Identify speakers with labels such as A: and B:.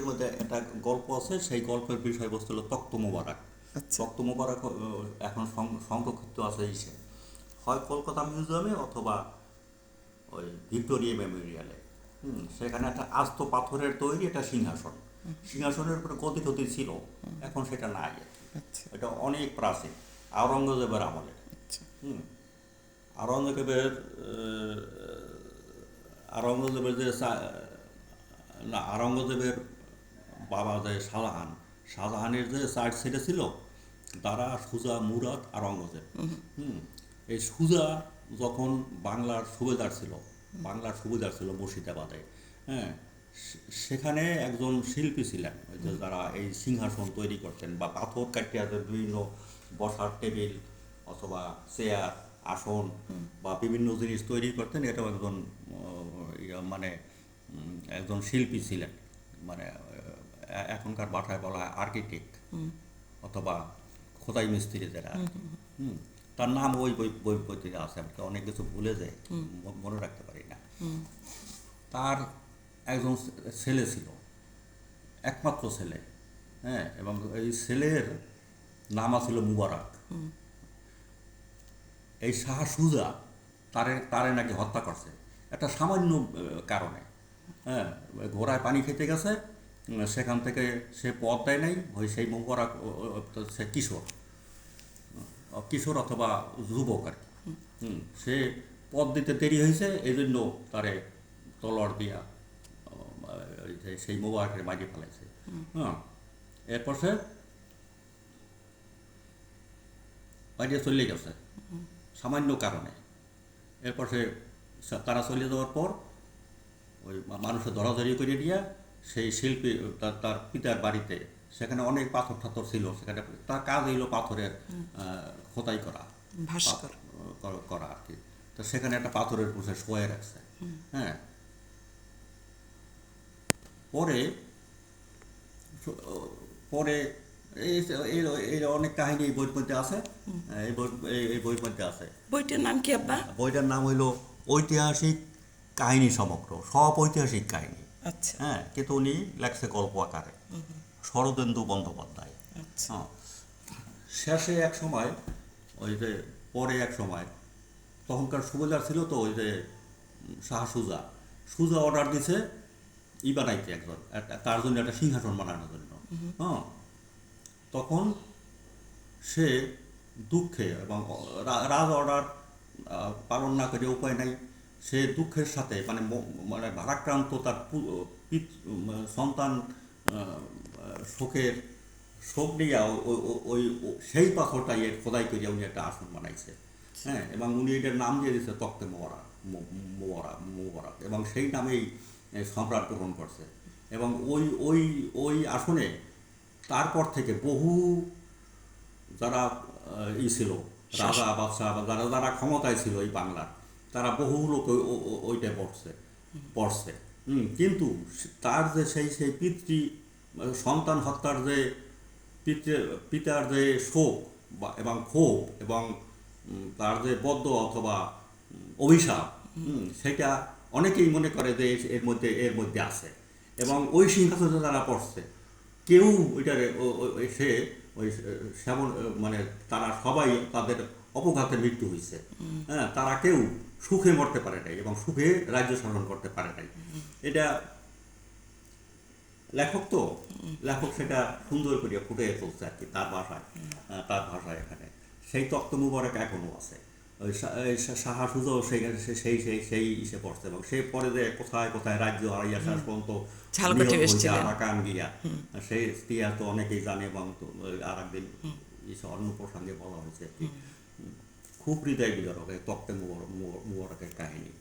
A: মধ্যে একটা গল্প আছে, সেই গল্পের বিষয়বস্তু হলো তক্ত মোবারক।
B: আচ্ছা।
A: তক্ত মোবারক এখন সংরক্ষিত আছে ইসে, হয় কলকাতা মিউজিয়ামে অথবা ওই ভিক্টোরিয়া মেমোরিয়ালে। সেখানে একটা আস্ত পাথরের তৈরি একটা সিংহাসন, সিংহাসনের উপরে গদি টদি ছিল, এখন সেটা নাই আর কি।
B: আচ্ছা।
A: এটা অনেক প্রাচীন, আওরঙ্গজেবের আমলের।
B: আচ্ছা।
A: হুম আওরঙ্গজেবের আওরঙ্গজেবের যে না, আওরঙ্গজেবের বাবা যে শাহজাহান, শাহজাহানের যে চার ছেলে ছিল, তারা সুজা, মুরাদ, আওরঙ্গজেব। হুম এই সুজা যখন বাংলার সুবেদার ছিল মুর্শিদাবাদে। হ্যাঁ, সেখানে একজন শিল্পী ছিলেন, ওই যে যারা এই সিংহাসন তৈরি করতেন বা পাথর কাটিয়ে বিভিন্ন বসার টেবিল অথবা চেয়ার, আসন বা বিভিন্ন জিনিস তৈরি করতেন। এটাও একজন মানে একজন শিল্পী ছিলেন, মানে এখনকার ভাষায় বলা হয় আর্কিটেক্ট অথবা খোদাই মিস্ত্রি যারা আর কি। হুম, তার নাম ওই বইতে আছে, আমি তো অনেক কিছু ভুলে যাই, মনে রাখতে পারি না। তার একজন ছেলে ছিল, একমাত্র ছেলে। হ্যাঁ, এবং এই ছেলের নাম ছিল মুবারক। এই শাহ সুজা তারে তারে নাকি হত্যা করছে একটা সামান্য কারণে। হ্যাঁ, ঘোড়ায় পানি খেতে গেছে, সেখান থেকে সে পথ দেয় নাই, ওই সেই মুবারক সে কিশোর, কিশোর অথবা যুবক আর কি। সে পথ দিতে দেরি হয়েছে, এই জন্য তারে তলোয়ার দিয়া সেই মুবারকের মাঝে ফেলাইছে। হ্যাঁ, এরপর সে বাইরে চলে গেছে সামান্য কারণে। এরপর তারা চলে যাওয়ার পর ওই মানুষের ধরাধরি করে নিয়ে সেই শিল্পী তার পিতার বাড়িতে, সেখানে অনেক পাথর ঠাথর ছিল, সেখানে তার কাজ হইল পাথরের খোদাই করা,
B: ভাস্কর।
A: করা আর কি। তো সেখানে একটা পাথরের পুষে শোয়ে রাখছে। হ্যাঁ, পরে পরে এই এই অনেক কাহিনী এই বইয়ের মধ্যে আছে। এই বইয়ের মধ্যে আছে।
B: বইটার নাম কি আব্বা?
A: বইটার নাম হইল ঐতিহাসিক কাহিনী সমগ্র, সব ঐতিহাসিক কাহিনী।
B: আচ্ছা।
A: হ্যাঁ, কিন্তু উনি লেখছে গল্প আকারে, শরদিন্দু বন্দ্যোপাধ্যায়।
B: আচ্ছা।
A: হ্যাঁ, শেষে এক সময় ওই যে পরে এক সময় তখনকার সুবেদার ছিল তো ওই যে শাহ সুজা, সুজা অর্ডার দিছে বানাইতে একজন, তার জন্য একটা সিংহাসন বানানোর জন্য। হ্যাঁ, তখন সে দুঃখে এবং রাজ অর্ডার পালন না করে উপায় নাই, সে দুঃখের সাথে মানে ভারাক্রান্ত তার সন্তান শোকের শোক নিয়ে ওই সেই পাথরটাই খোদাই করিয়া উনি একটা আসন বানাইছে। হ্যাঁ, এবং উনি এটার নাম দিয়ে দিয়েছে তক্তে মোবারক। মোবারক, এবং সেই নামেই সম্রাট গ্রহণ করছে। এবং ওই ওই ওই আসনে তারপর থেকে বহু যারা ছিল, রাজা বাদশাহ বা যারা যারা ক্ষমতায় ছিল এই বাংলার, তারা বহু লোক ওইটায় পড়ছে। কিন্তু তার যে সেই সন্তান হত্যার যে পিতার যে শোক এবং ক্ষোভ এবং তার যে বদ্ধ অথবা অভিশাপ, সেটা অনেকেই মনে করে যে এর মধ্যে আছে। এবং ওই সিংহাসনে যারা পড়ছে, কেউ ওইটারে সে ওই সেমন মানে তারা সবাই তাদের অপঘাতে মৃত্যু হয়েছে। হ্যাঁ, তারা কেউ সুখে মরতে পারে নাই এবং সুখে রাজ্য শাসন করতে পারে নাই। এটা লেখক সেটা সুন্দর করে ফুটিয়ে তুলছে আর কি, তার ভাষায় এখানে সেই তক্ত মুবারক এখনো আছে। ওই শাহ সুজাও সেই ইসে পড়ছে, এবং সে পরে যে কোথায় কোথায় রাজ্য হারাইয়া শেষ পর্যন্ত
B: ঝালকাঠি
A: হয়েছে
B: এসেছিলেন।
A: আরাকান গিয়া, সেই ইতিহাস তো অনেকেই জানে, এবং আর একদিন অন্য প্রসঙ্গে বলা হয়েছে আর কি। খুব হৃদয় বিদারক এই তক্তে মুবারকের কাহিনী।